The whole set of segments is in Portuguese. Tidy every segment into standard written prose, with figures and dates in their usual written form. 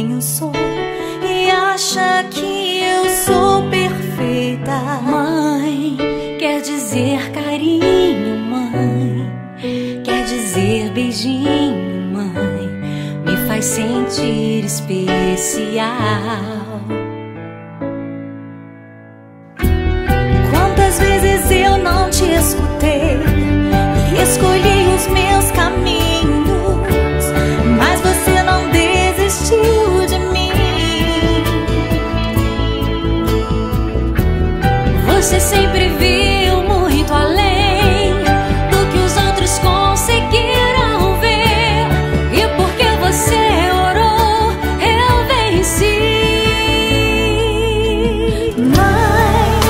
quem eu sou e acha que eu sou perfeita. Mãe, quer dizer carinho, mãe, quer dizer beijinho, mãe, me faz sentir especial. Quantas vezes eu não te escutei e escolhi os meus caminhos, mas você não desistiu de mim. Você sempre viu muito além do que os outros conseguiram ver, e porque você orou, eu venci. Mãe,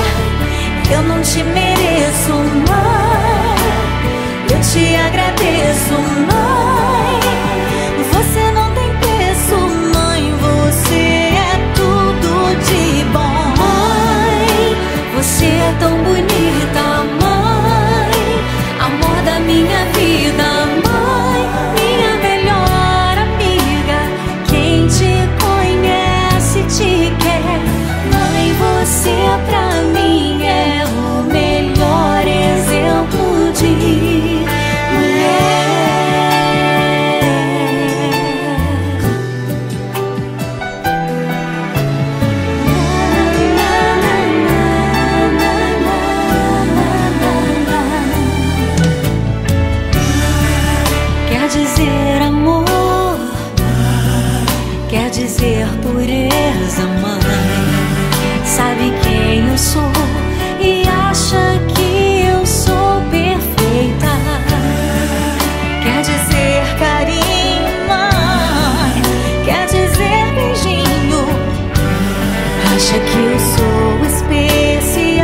eu não te mereço, mãe, eu te agradeço, mãe. Você não tem preço, mãe, você é tudo de bom. Mãe, você é tão bonita, mãe, amor da minha vida, mãe, minha melhor amiga. Quem te conhece te quer, mãe, você pra mim é o melhor exemplo de mulher. Quer dizer amor, quer dizer pureza, mãe, sabe quem eu sou e acha que eu sou perfeita. Quer dizer carinho, mãe, quer dizer beijinho, acha que eu sou especial.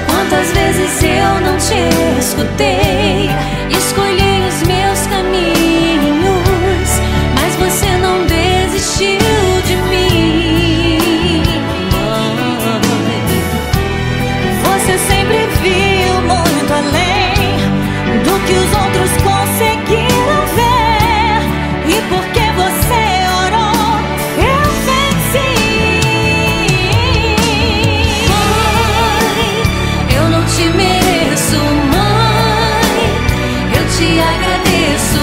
Quantas vezes eu não te escutei, escolhi os meus caminhos, mas você não desistiu de mim. Mãe, você sempre viu muito além do que os outros conseguiram ver, e porque você orou, eu venci. Mãe, eu não te mereço, mãe, eu te agradeço,